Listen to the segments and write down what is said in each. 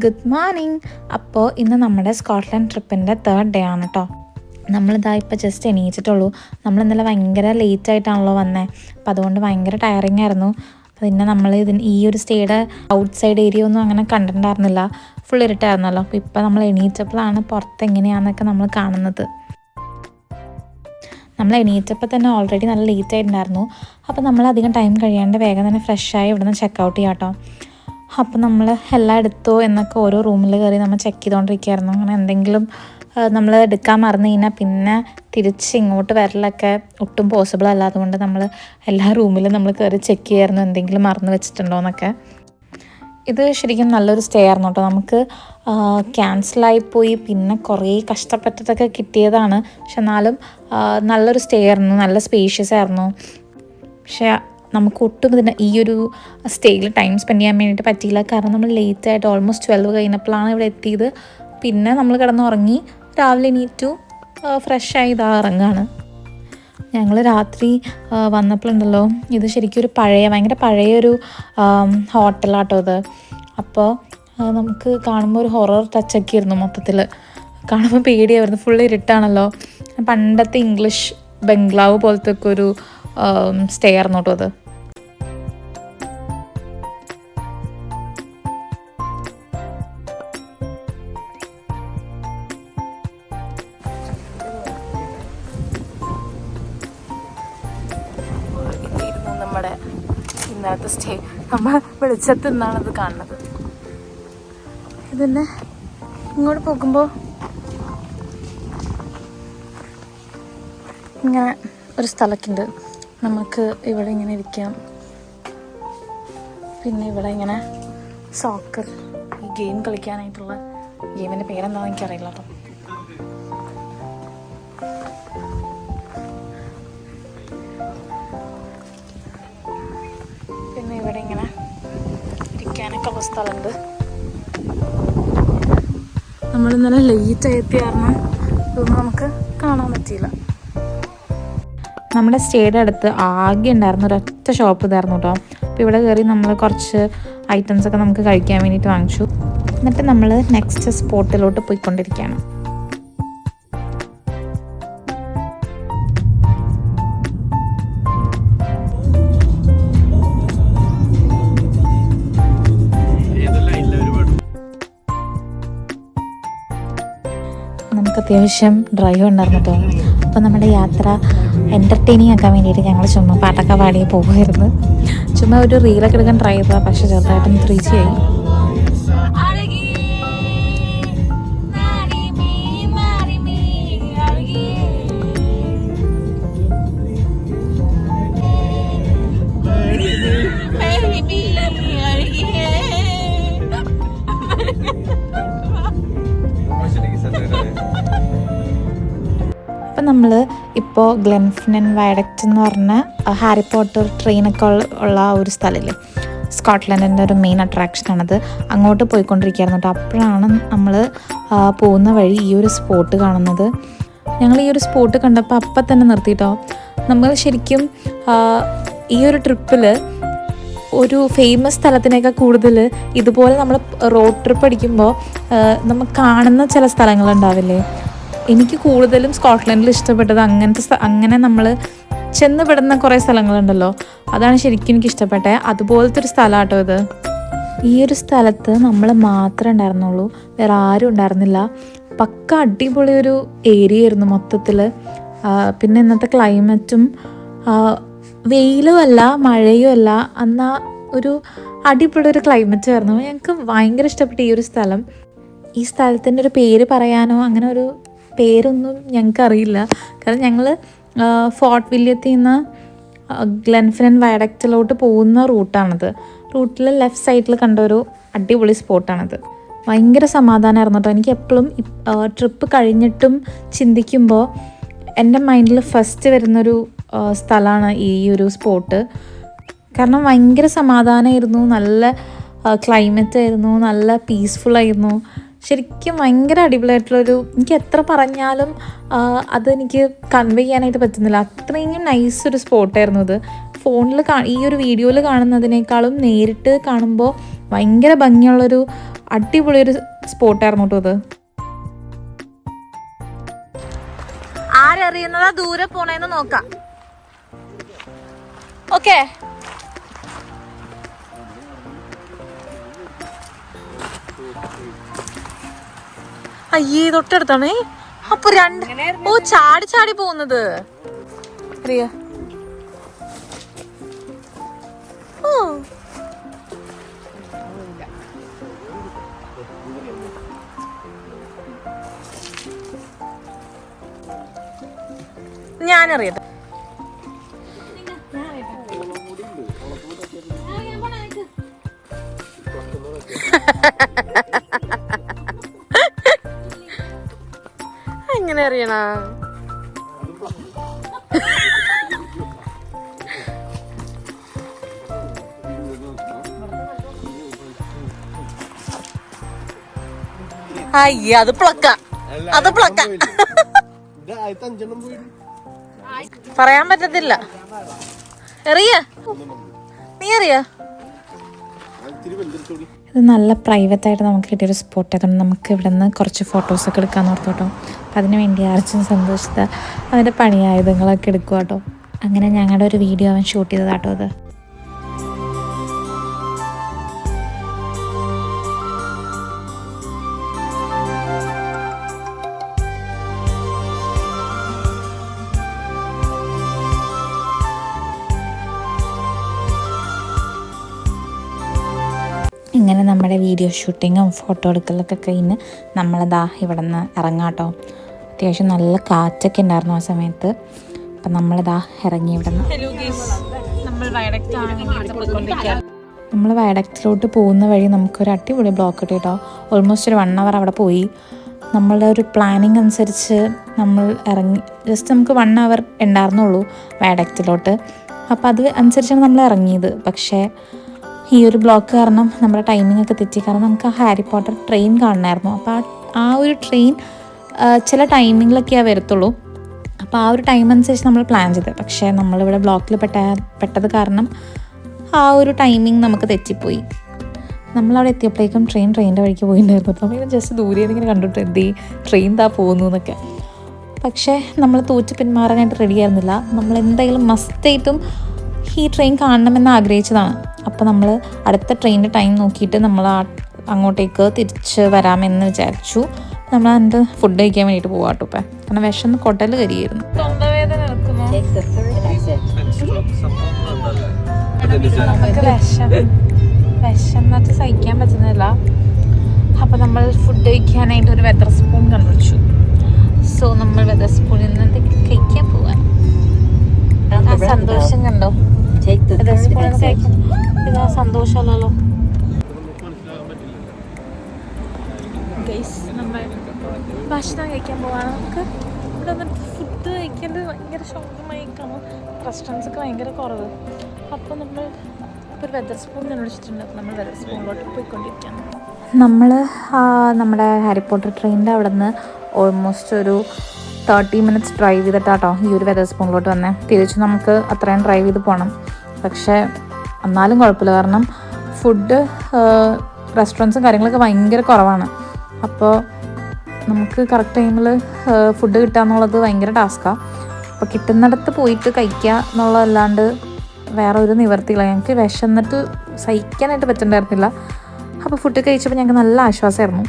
Good morning. അപ്പോൾ ഇന്ന് നമ്മുടെ സ്കോട്ട്ലൻഡ് ട്രിപ്പിൻ്റെ 3rd ഡേ ആണ് കേട്ടോ. നമ്മളിതാ ഇപ്പോൾ ജസ്റ്റ് എണീച്ചിട്ടുള്ളൂ. നമ്മൾ ഇന്നലെ ഭയങ്കര ലേറ്റായിട്ടാണല്ലോ വന്നത്, അപ്പോൾ അതുകൊണ്ട് ഭയങ്കര ടയറിങ് ആയിരുന്നു. പിന്നെ നമ്മൾ ഈ ഒരു സ്റ്റേയുടെ ഔട്ട് സൈഡ് ഏരിയ ഒന്നും അങ്ങനെ കണ്ടിട്ടുണ്ടായിരുന്നില്ല, ഫുൾ ഇരുട്ടായിരുന്നല്ലോ. അപ്പോൾ ഇപ്പോൾ നമ്മൾ എണീറ്റപ്പോഴാണ് പുറത്ത് എങ്ങനെയാണെന്നൊക്കെ നമ്മൾ കാണുന്നത്. നമ്മൾ എണീറ്റപ്പോൾ തന്നെ ഓൾറെഡി നല്ല ലേറ്റ് ആയിട്ടുണ്ടായിരുന്നു. അപ്പോൾ നമ്മൾ അധികം ടൈം കഴിയാണ്ട് വേഗം തന്നെ ഫ്രഷായി ഇവിടെ നിന്ന് ചെക്കൗട്ട് ചെയ്യാം കേട്ടോ. അപ്പോൾ നമ്മൾ എല്ലാം എടുത്തോ എന്നൊക്കെ ഓരോ റൂമിൽ കയറി നമ്മൾ ചെക്ക് ചെയ്തുകൊണ്ടിരിക്കുകയായിരുന്നു. അങ്ങനെ എന്തെങ്കിലും നമ്മൾ എടുക്കാൻ മറന്നു കഴിഞ്ഞാൽ പിന്നെ തിരിച്ച് ഇങ്ങോട്ട് വരലൊക്കെ ഒട്ടും പോസിബിൾ അല്ലാത്തതുകൊണ്ട് നമ്മൾ എല്ലാ റൂമിലും നമ്മൾ കയറി ചെക്ക് ചെയ്യായിരുന്നു എന്തെങ്കിലും മറന്നു വെച്ചിട്ടുണ്ടോ എന്നൊക്കെ. ഇത് ശരിക്കും നല്ലൊരു സ്റ്റേ ആയിരുന്നു കേട്ടോ. നമുക്ക് ക്യാൻസലായിപ്പോയി, പിന്നെ കുറേ കഷ്ടപ്പെട്ടിട്ടൊക്കെ കിട്ടിയതാണ്. പക്ഷെ എന്നാലും നല്ലൊരു സ്റ്റേ ആയിരുന്നു, നല്ല സ്പേഷ്യസ് ആയിരുന്നു. പക്ഷേ നമുക്ക് ഒട്ടും ഇതിന് ഈ ഒരു സ്റ്റേയിൽ ടൈം സ്പെൻഡ് ചെയ്യാൻ വേണ്ടിയിട്ട് പറ്റിയില്ല. കാരണം നമ്മൾ ലേറ്റായിട്ട് ഓൾമോസ്റ്റ് 12 കഴിഞ്ഞപ്പോഴാണ് ഇവിടെ എത്തിയത്. പിന്നെ നമ്മൾ കിടന്നുറങ്ങി, രാവിലെ എണീറ്റു, ഫ്രഷായി ഇതാ ഇറങ്ങുകയാണ്. ഞങ്ങൾ രാത്രി വന്നപ്പോഴുണ്ടല്ലോ, ഇത് ശരിക്കും ഒരു ഭയങ്കര പഴയൊരു ഹോട്ടലാട്ടോ ഇത്. അപ്പോൾ നമുക്ക് കാണുമ്പോൾ ഒരു ഹൊറർ ടച്ചൊക്കെ ആയിരുന്നു. മൊത്തത്തിൽ കാണുമ്പോൾ പേടിയായിരുന്നു, ഫുൾ ഇരുട്ടാണല്ലോ. പണ്ടത്തെ ഇംഗ്ലീഷ് ബംഗ്ലാവ് പോലത്തെ ഒക്കെ ഒരു സ്റ്റേ ആയിരുന്നു കേട്ടോ അത്. നമ്മുടെ ഇന്നത്തെ സ്റ്റേ നമ്മൾ വെളിച്ചത്ത് നിന്നാണത് കാണുന്നത്. ഇതിൻ്റെ ഇങ്ങോട്ട് പോകുമ്പോൾ ഇങ്ങനെ ഒരു സ്ഥലമൊക്കെ ഉണ്ട്, നമുക്ക് ഇവിടെ ഇങ്ങനെ ഇരിക്കാം. പിന്നെ ഇവിടെ ഇങ്ങനെ സോക്കർ, ഈ ഗെയിം കളിക്കാനായിട്ടുള്ള ഗെയിമിൻ്റെ പേരെന്താണെന്ന് എനിക്കറിയില്ല കേട്ടോ. പിന്നെ ഇവിടെ ഇങ്ങനെ ഇരിക്കാനൊക്കെ ഉള്ള സ്ഥലമുണ്ട്. നമ്മളിന്നലെ ലേറ്റായി എത്തിയ കാരണം ഇതൊന്നും നമുക്ക് കാണാൻ പറ്റിയില്ല. നമ്മുടെ സ്റ്റേയുടെ അടുത്ത് ആകെ ഉണ്ടായിരുന്നു ഒരൊറ്റ ഷോപ്പ് ഇതായിരുന്നു കേട്ടോ. അപ്പോൾ ഇവിടെ കയറി നമ്മൾ കുറച്ച് ഐറ്റംസൊക്കെ നമുക്ക് കഴിക്കാൻ വേണ്ടിയിട്ട് വാങ്ങിച്ചു. എന്നിട്ട് നമ്മൾ നെക്സ്റ്റ് സ്പോട്ടിലോട്ട് പോയിക്കൊണ്ടിരിക്കുകയാണ്. നമുക്ക് അത്യാവശ്യം ഡ്രൈവ് ഉണ്ടായിരുന്നു കേട്ടോ. അപ്പോൾ നമ്മുടെ യാത്ര എൻ്റർടൈനിങ് ആക്കാൻ വേണ്ടിയിട്ട് ഞങ്ങൾ ചുമ്മാ പാട്ടൊക്കെ പാടി പോകുമായിരുന്നു. ചുമ്മാ ഒരു റീലൊക്കെ എടുക്കാൻ ട്രൈ ചെയ്തതാണ്, പക്ഷേ ചെറുതായിട്ടൊന്ന് 3G ആയി. അപ്പം നമ്മൾ ഇപ്പോൾ ഗ്ലെൻഫിനൻ വയഡക്റ്റ് എന്ന് പറഞ്ഞ ഹാരി പോട്ടർ ട്രെയിനൊക്കെ ഉള്ള ഒരു സ്ഥലമില്ലേ, സ്കോട്ട്ലൻഡിൻ്റെ ഒരു മെയിൻ അട്രാക്ഷനാണത്. അങ്ങോട്ട് പോയിക്കൊണ്ടിരിക്കുകയായിരുന്നു കേട്ടോ. അപ്പോഴാണ് നമ്മൾ പോകുന്ന വഴി ഈ ഒരു സ്പോട്ട് കാണുന്നത്. ഞങ്ങൾ ഈ ഒരു സ്പോട്ട് കണ്ടപ്പോൾ അപ്പം തന്നെ നിർത്തിയിട്ടോ. നമ്മൾ ശരിക്കും ഈ ഒരു ട്രിപ്പിൽ ഒരു ഫേമസ് സ്ഥലത്തിനേക്കാൾ കൂടുതൽ ഇതുപോലെ നമ്മൾ റോഡ് ട്രിപ്പ് അടിക്കുമ്പോൾ നമ്മൾ കാണുന്ന ചില സ്ഥലങ്ങളുണ്ടാവില്ലേ, എനിക്ക് കൂടുതലും സ്കോട്ട്ലൻഡിൽ ഇഷ്ടപ്പെട്ടത് അങ്ങനെ നമ്മൾ ചെന്ന് കുറേ സ്ഥലങ്ങളുണ്ടല്ലോ, അതാണ് ശരിക്കും എനിക്ക് ഇഷ്ടപ്പെട്ടത്. അതുപോലത്തെ ഒരു സ്ഥലമാട്ടോ ഇത്. ഈ ഒരു സ്ഥലത്ത് നമ്മൾ മാത്രമേ ഉണ്ടായിരുന്നുള്ളൂ, വേറെ ആരും ഉണ്ടായിരുന്നില്ല. പക്ക അടിപൊളി ഒരു ഏരിയ ആയിരുന്നു മൊത്തത്തിൽ. പിന്നെ ഇന്നത്തെ ക്ലൈമറ്റും വെയിലും അല്ല മഴയും അല്ല, എന്നാൽ ഒരു അടിപൊളി ഒരു ക്ലൈമറ്റും ആയിരുന്നു. ഞങ്ങൾക്ക് ഭയങ്കര ഇഷ്ടപ്പെട്ടു ഈ ഒരു സ്ഥലം. ഈ സ്ഥലത്തിൻ്റെ ഒരു പേര് പറയാനോ അങ്ങനെ ഒരു പേരൊന്നും ഞങ്ങൾക്കറിയില്ല. കാരണം ഞങ്ങൾ ഫോർട്ട് വില്യത്തിൽ നിന്ന് ഗ്ലെൻഫിനൻ വയഡക്റ്റിലോട്ട് പോകുന്ന റൂട്ടാണത്. റൂട്ടിൽ ലെഫ്റ്റ് സൈഡിൽ കണ്ട ഒരു അടിപൊളി സ്പോട്ടാണത്. ഭയങ്കര സമാധാനമായിരുന്നു കേട്ടോ. എനിക്ക് എപ്പോഴും ട്രിപ്പ് കഴിഞ്ഞിട്ടും ചിന്തിക്കുമ്പോൾ എൻ്റെ മൈൻഡിൽ ഫസ്റ്റ് വരുന്നൊരു സ്ഥലമാണ് ഈ ഒരു സ്പോട്ട്. കാരണം ഭയങ്കര സമാധാനമായിരുന്നു, നല്ല ക്ലൈമറ്റ് ആയിരുന്നു, നല്ല പീസ്ഫുള്ളായിരുന്നു. ശരിക്കും ഭയങ്കര അടിപൊളിയായിട്ടുള്ളൊരു, എനിക്ക് എത്ര പറഞ്ഞാലും അതെനിക്ക് കൺവേ ചെയ്യാനായിട്ട് പറ്റുന്നില്ല, അത്രയും നൈസൊരു സ്പോട്ടായിരുന്നു ഇത്. ഫോണിൽ ഈ ഒരു വീഡിയോയിൽ കാണുന്നതിനേക്കാളും നേരിട്ട് കാണുമ്പോൾ ഭയങ്കര ഭംഗിയുള്ളൊരു അടിപൊളിയൊരു സ്പോട്ടായിരുന്നു കേട്ടോ അത്. ആരറിയുന്നതാ ദൂരെ പോണേന്ന് നോക്കാം. ഓക്കെ, അയ്യേ തൊട്ടടുത്താണേ. അപ്പൊ ഓ ചാടി ചാടി പോകുന്നത് അറിയാ. ഓ ഞാനറിയാം. എങ്ങനെ അറിയണ? അയ്യ അത് പ്ലക്ക, അത് പ്ലക്ക. പറയാൻ പറ്റത്തില്ല. എറിയ, നീ എറിയ. ഇത് നല്ല പ്രൈവറ്റായിട്ട് നമുക്ക് കിട്ടിയൊരു സ്പോട്ട് ആയതുകൊണ്ട് നമുക്ക് ഇവിടെ നിന്ന് കുറച്ച് ഫോട്ടോസൊക്കെ എടുക്കാമെന്ന് ഓർത്തു കേട്ടോ. അപ്പം അതിന് വേണ്ടി അർജുൻ സന്തോഷിത അവൻ്റെ പണിയായുധങ്ങളൊക്കെ എടുക്കുക കേട്ടോ. അങ്ങനെ ഞങ്ങളുടെ ഒരു വീഡിയോ അവൻ ഷൂട്ട് ചെയ്തതാട്ടോ അത്. ഇങ്ങനെ നമ്മുടെ വീഡിയോ ഷൂട്ടിങ്ങും ഫോട്ടോ എടുക്കലൊക്കെ കഴിഞ്ഞ് നമ്മളതാ ഇവിടെ നിന്ന് ഇറങ്ങാം കേട്ടോ. അത്യാവശ്യം നല്ല കാറ്റൊക്കെ ഉണ്ടായിരുന്നു ആ സമയത്ത്. അപ്പം നമ്മളിതാ ഇറങ്ങി ഇവിടെ നിന്ന്. നമ്മൾ വയഡക്റ്റിലോട്ട് പോകുന്ന വഴി നമുക്കൊരു അടിപൊളി ബ്ലോക്ക് കിട്ടി കേട്ടോ. ഓൾമോസ്റ്റ് ഒരു 1 hour അവിടെ പോയി. നമ്മളുടെ ഒരു പ്ലാനിങ് അനുസരിച്ച് നമ്മൾ ഇറങ്ങി. ജസ്റ്റ് നമുക്ക് 1 hour ഉണ്ടായിരുന്നുള്ളൂ വയഡക്റ്റിലോട്ട്. അപ്പോൾ അത് അനുസരിച്ചാണ് നമ്മൾ ഇറങ്ങിയത്. പക്ഷേ ഈ ഒരു ബ്ലോക്ക് കാരണം നമ്മുടെ ടൈമിംഗ് ഒക്കെ തെറ്റി. കാരണം നമുക്ക് ഹാരി പോട്ടർ ട്രെയിൻ കാണണമായിരുന്നു. അപ്പോൾ ആ ഒരു ട്രെയിൻ ചില ടൈമിങ്ങിലൊക്കെയാണ് വരത്തുള്ളൂ. അപ്പോൾ ആ ഒരു ടൈം അനുസരിച്ച് നമ്മൾ പ്ലാൻ ചെയ്തത്. പക്ഷേ നമ്മളിവിടെ ബ്ലോക്കിൽ പെട്ടത് കാരണം ആ ഒരു ടൈമിങ് നമുക്ക് തെറ്റിപ്പോയി. നമ്മളവിടെ എത്തിയപ്പോഴേക്കും ട്രെയിനിൻ്റെ വഴിക്ക് പോയിട്ടുണ്ടായിരുന്നു. അപ്പോൾ ഇങ്ങനെ ജസ്റ്റ് ദൂരെ ഇങ്ങനെ കണ്ടിട്ട് എന്തേ ട്രെയിൻ താ പോകുന്നു എന്നൊക്കെ. പക്ഷേ നമ്മൾ തോറ്റ് പിന്മാറാനായിട്ട് റെഡി ആയിരുന്നില്ല. നമ്മൾ എന്തായാലും മസ്റ്റായിട്ടും ഈ ട്രെയിൻ കാണണമെന്ന് ആഗ്രഹിച്ചതാണ്. അപ്പോൾ നമ്മൾ അടുത്ത ട്രെയിനിൻ്റെ ടൈം നോക്കിയിട്ട് നമ്മൾ അങ്ങോട്ടേക്ക് തിരിച്ച് വരാമെന്ന് വിചാരിച്ചു. നമ്മൾ അതിൻ്റെ ഫുഡ് കഴിക്കാൻ വേണ്ടിയിട്ട് പോകാം കേട്ടോ. ഇപ്പം കാരണം വിശന്ന് കൊട്ടൽ കരിയായിരുന്നു. തൊണ്ടവേദന എടുക്കുന്നു. നമുക്ക് വിശന്നിട്ട് സഹിക്കാൻ പറ്റുന്നില്ല. അപ്പോൾ നമ്മൾ ഫുഡ് കഴിക്കാനായിട്ട് ഒരു വെതർ സ്പൂൺ കണ്ടുപിടിച്ചു. സോ നമ്മൾ വെതർ സ്പൂണിൽ നിന്ന് കഴിക്കാൻ പോവാൻ. ആ സന്തോഷം കണ്ടോ? ഇതാ സന്തോഷമല്ലോ. നമ്മൾ ഭക്ഷണം കഴിക്കാൻ പോവാണ്. നമുക്ക് ഇവിടെ വന്നിട്ട് ഫുഡ് കഴിക്കേണ്ടത് ഭയങ്കര ശോകമായിക്കാണ്. റെസ്റ്റോറൻറ്റ്സ് ഒക്കെ ഭയങ്കര കുറവ്. അപ്പോൾ നമ്മൾ ഇപ്പോൾ ഒരു വെതർ സ്പൂൺ കണ്ടുപിടിച്ചിട്ടുണ്ട്. അപ്പോൾ നമ്മൾ വെതർ സ്പൂണിലോട്ട് പോയിക്കൊണ്ടിരിക്കുകയാണ്. നമ്മൾ നമ്മുടെ ഹാരി പോട്ടർ ട്രെയിനിൻ്റെ അവിടെ നിന്ന് ഓൾമോസ്റ്റ് ഒരു 30 minutes ഡ്രൈവ് ചെയ്തിട്ടാട്ടോ ഈ ഒരു വെതർ സ്പൂണിലോട്ട് വന്നേ. തിരിച്ച് നമുക്ക് അത്രയും ഡ്രൈവ് ചെയ്ത് പോകണം. പക്ഷേ എന്നാലും കുഴപ്പമില്ല. കാരണം ഫുഡ് റെസ്റ്റോറൻറ്റ്സും കാര്യങ്ങളൊക്കെ ഭയങ്കര കുറവാണ്. അപ്പോൾ നമുക്ക് കറക്റ്റ് ടൈമിൽ ഫുഡ് കിട്ടുക എന്നുള്ളത് ഭയങ്കര ടാസ്ക്കാണ്. അപ്പോൾ കിട്ടുന്നിടത്ത് പോയിട്ട് കഴിക്കുക എന്നുള്ളതല്ലാണ്ട് വേറെ ഒരു നിവർത്തിയില്ല. ഞങ്ങൾക്ക് വിശന്നിട്ട് സഹിക്കാനായിട്ട് പറ്റുന്നുണ്ടായിരുന്നില്ല. അപ്പോൾ ഫുഡ് കഴിച്ചപ്പോൾ ഞങ്ങൾക്ക് നല്ല ആശ്വാസമായിരുന്നു.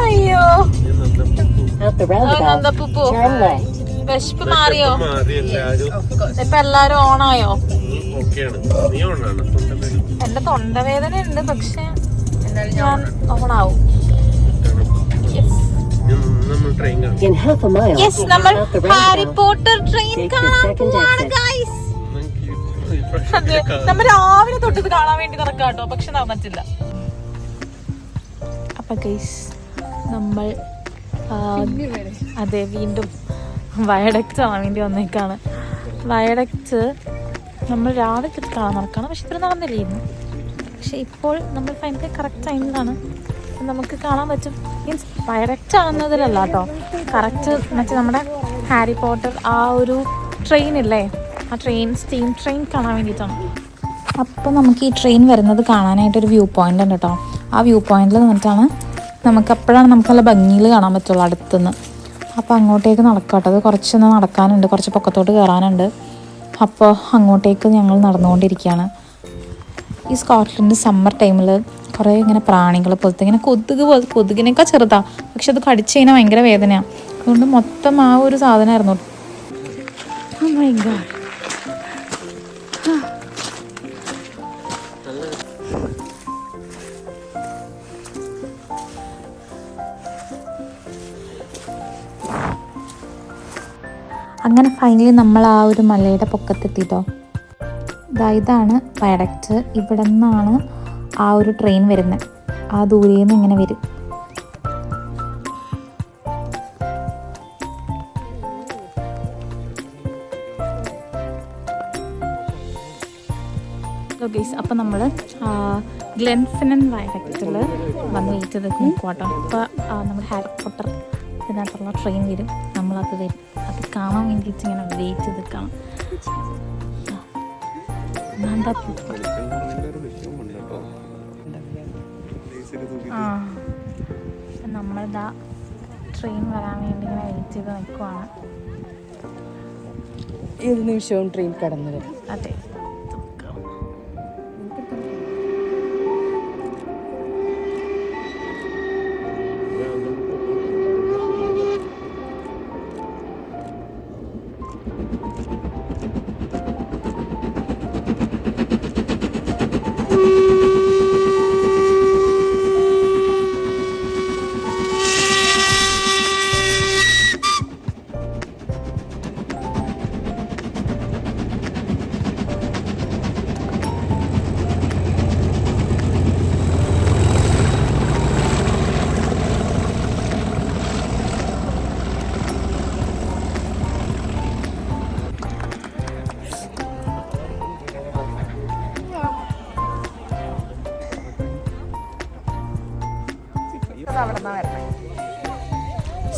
അയ്യോ വിശപ്പ് മാറിയോ? ഇപ്പൊ എല്ലാരും ഓണായോ? എന്റെ തൊണ്ടവേദന ഉണ്ട്. പക്ഷെ ഞാൻ ഓണാവും. നമ്മൾ ഹാരി പോട്ടർ ട്രെയിൻ കാണാൻ പോവാണ് ഗൈസ്. നമ്മൾ രാവിലെ തൊട്ടത് കാണാൻ വേണ്ടി നടക്കാട്ടോ. പക്ഷെ നടന്നിട്ടില്ല. അപ്പൊ ഗൈസ് നമ്മൾ അതെ വീണ്ടും വയഡക്റ്റ് കാണാൻ വേണ്ടി വന്നേക്കാണ്. വയഡക്റ്റ് നമ്മൾ രാവിലെ തൊട്ട് കാണാൻ നടക്കണം. പക്ഷെ ഇത്ര നടന്നില്ലായിരുന്നു. പക്ഷെ ഇപ്പോൾ നമ്മൾ ഫൈനലി കറക്റ്റ് ടൈമിലാണ് നമുക്ക് കാണാൻ പറ്റും. മീൻസ് ഡയറക്റ്റ് ആണെന്നതിലല്ല കേട്ടോ, കറക്റ്റ് മറ്റേ നമ്മുടെ ഹാരി പോട്ടർ ആ ഒരു ട്രെയിൻ ഇല്ലേ, ആ സ്റ്റീം ട്രെയിൻ കാണാൻ വേണ്ടിയിട്ടാണ്. അപ്പോൾ നമുക്ക് ഈ ട്രെയിൻ വരുന്നത് കാണാനായിട്ടൊരു വ്യൂ പോയിൻ്റ് ഉണ്ട് കേട്ടോ. ആ വ്യൂ പോയിന്റിൽ നിന്നിട്ടാണ് അപ്പോഴാണ് നമുക്ക് നല്ല ഭംഗിയിൽ കാണാൻ പറ്റുള്ളൂ അടുത്തുനിന്ന്. അപ്പോൾ അങ്ങോട്ടേക്ക് നടക്കട്ടെ, അത് കുറച്ചൊന്ന് നടക്കാനുണ്ട്, കുറച്ച് പൊക്കത്തോട്ട് കയറാനുണ്ട്. അപ്പോൾ അങ്ങോട്ടേക്ക് ഞങ്ങൾ നടന്നുകൊണ്ടിരിക്കുകയാണ്. ഈ സ്കോട്ട്ലൻഡ് സമ്മർ ടൈമിൽ കുറേ ഇങ്ങനെ പ്രാണികൾ പോലത്തെ ഇങ്ങനെ കൊതുകിനേക്കാൾ ചെറുതാണ്, പക്ഷെ അത് കടിച്ചു കഴിഞ്ഞാൽ ഭയങ്കര വേദനയാണ്. അതുകൊണ്ട് മൊത്തം ആ ഒരു സാധനമായിരുന്നു. Oh my God. അങ്ങനെ ഫൈനലി നമ്മൾ ആ ഒരു മലയുടെ പൊക്കത്തെത്തിട്ടോ. ഇതാണ് വയഡക്റ്റ്. ഇവിടെ നിന്നാണ് ആ ഒരു ട്രെയിൻ വരുന്നത്. ആ ദൂരയിൽ നിന്ന് ഇങ്ങനെ വരും. അപ്പോൾ നമ്മൾ ഗ്ലെൻഫിനൻ വയഡക്റ്റിൽ വന്ന് വെയിറ്റ് ചെയ്ത് നിൽക്കുവാട്ടോ. അപ്പോൾ നമ്മുടെ ഹാരി പോട്ടർ ഇതിനകത്തുള്ള ട്രെയിൻ വരും, നമ്മളത് വരും, അത് കാണാൻ വേണ്ടിയിട്ട് ഇങ്ങനെ വെയിറ്റ് ചെയ്ത് കാണാം. നമ്മളിതാ ട്രെയിൻ വരാൻ വേണ്ടി ഇങ്ങനെ വെയിറ്റ് ചെയ്ത് നിൽക്കുവാണ്. ഏത് നിമിഷവും ട്രെയിൻ കടന്നു വരും. അതെ.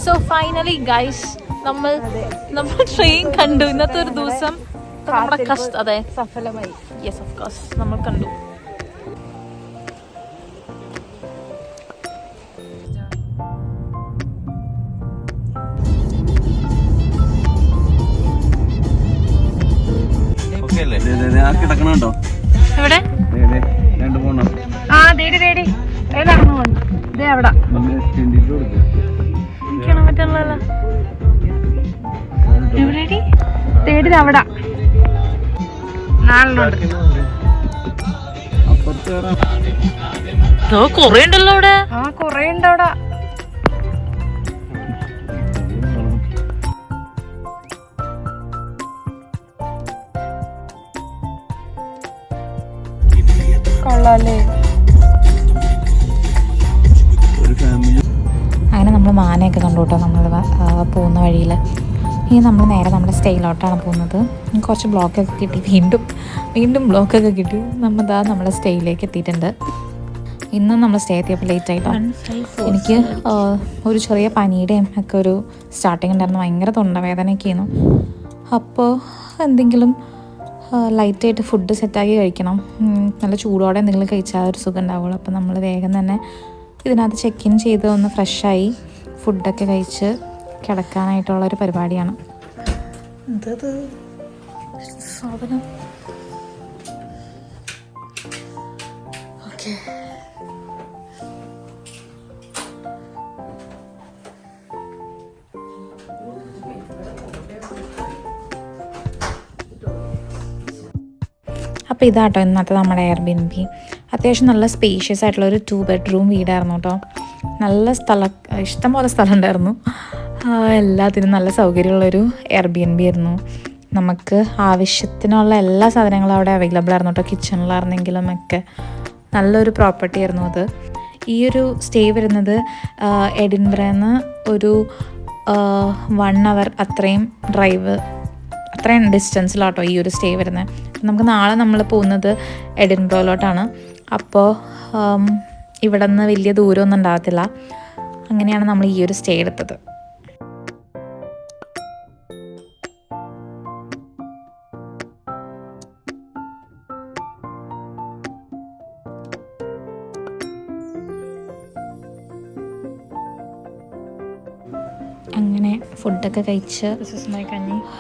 സോ ഫൈനലി ഗൈസ് നമ്മൾ ട്രെയിൻ കണ്ടു. ഇന്നത്തെ ഒരു ദിവസം നമ്മുടെ അതെ സഫലമായി. യെസ് ഓഫ് കോഴ്സ് നമ്മൾ കണ്ടു. എവിടെ കാണാൻ പറ്റുള്ളല്ലോ. എവിടെടി തേടി അവിടെ കൊറേ ഉണ്ടല്ലോ അവിടെ. ആ കൊറേ ഉണ്ട് അവിടെ. കൊള്ളാല്ലേ. അങ്ങനെ നമ്മൾ മാനയൊക്കെ കണ്ടു കേട്ടോ നമ്മൾ പോകുന്ന വഴിയിൽ. ഇനി നമ്മൾ നേരെ നമ്മുടെ സ്റ്റേയിലോട്ടാണ് പോകുന്നത്. കുറച്ച് ബ്ലോക്കൊക്കെ കിട്ടി, വീണ്ടും ബ്ലോക്കൊക്കെ കിട്ടി. നമ്മുടെ സ്റ്റേയിലേക്ക് എത്തിയിട്ടുണ്ട്. ഇന്നും നമ്മൾ സ്റ്റേ എത്തിയപ്പോൾ ലേറ്റ് ആയിട്ടോ. എനിക്ക് ഒരു ചെറിയ പനിയുടെയും ഒക്കെ ഒരു സ്റ്റാർട്ടിങ് ഉണ്ടായിരുന്നു. ഭയങ്കര തൊണ്ടവേദനയൊക്കെ ആയിരുന്നു. അപ്പോൾ എന്തെങ്കിലും ലൈറ്റായിട്ട് ഫുഡ് സെറ്റാക്കി കഴിക്കണം. നല്ല ചൂടോടെ എന്തെങ്കിലും കഴിച്ചാൽ ഒരു സുഖം ഉണ്ടാവുള്ളൂ. അപ്പോൾ നമ്മൾ വേഗം തന്നെ ഇതിനകത്ത് ചെക്ക് ഇൻ ചെയ്ത് ഒന്ന് ഫ്രഷായി ഫുഡൊക്കെ കഴിച്ച് കിടക്കാനായിട്ടുള്ളൊരു പരിപാടിയാണ്. എന്തത് സാധനം? ഓക്കെ. അപ്പോൾ ഇതാട്ടോ ഇന്നത്തെ നമ്മുടെ എയർബിഎൻബി. അത്യാവശ്യം നല്ല സ്പേഷ്യസ് ആയിട്ടുള്ള ഒരു 2 ബെഡ്റൂം വീടായിരുന്നു കേട്ടോ. നല്ല ഇഷ്ടംപോലെ സ്ഥലം ഉണ്ടായിരുന്നു. എല്ലാത്തിനും നല്ല സൗകര്യമുള്ളൊരു എയർബിഎൻബി ആയിരുന്നു. നമുക്ക് ആവശ്യത്തിനുള്ള എല്ലാ സാധനങ്ങളും അവിടെ അവൈലബിൾ ആയിരുന്നു കേട്ടോ. കിച്ചണിലായിരുന്നെങ്കിലും ഒക്കെ നല്ലൊരു പ്രോപ്പർട്ടി ആയിരുന്നു അത്. ഈ ഒരു സ്റ്റേ വരുന്നത് എഡിൻബറന്ന് ഒരു 1 hour അത്രയും ഡിസ്റ്റൻസിലാട്ടോ ഈ ഒരു സ്റ്റേ വരുന്നത്. നമുക്ക് നാളെ നമ്മൾ പോകുന്നത് എഡിൻബറോയിലോട്ടാണ്. അപ്പോൾ ഇവിടെ നിന്ന് വലിയ ദൂരമൊന്നും ഉണ്ടാകത്തില്ല. അങ്ങനെയാണ് നമ്മൾ ഈ ഒരു സ്റ്റേ എടുത്തത്. അങ്ങനെ ഫുഡൊക്കെ കഴിച്ച്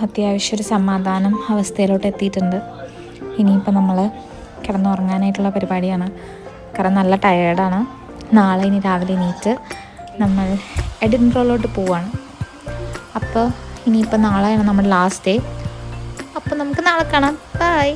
അത്യാവശ്യം ഒരു സമാധാനം അവസ്ഥയിലോട്ട് എത്തിയിട്ടുണ്ട്. ഇനിയിപ്പോൾ നമ്മൾ കിടന്നുറങ്ങാനായിട്ടുള്ള പരിപാടിയാണ്. കാരണം നല്ല ടയേർഡാണ്. നാളെ ഇനി രാവിലെ എണീറ്റ് നമ്മൾ എഡിൻബ്രോയിലോട്ട് പോവാണ്. അപ്പോൾ ഇനിയിപ്പോൾ നാളെയാണ് നമ്മുടെ ലാസ്റ്റ് ഡേ. അപ്പോൾ നമുക്ക് നാളെ കാണാം. ബൈ.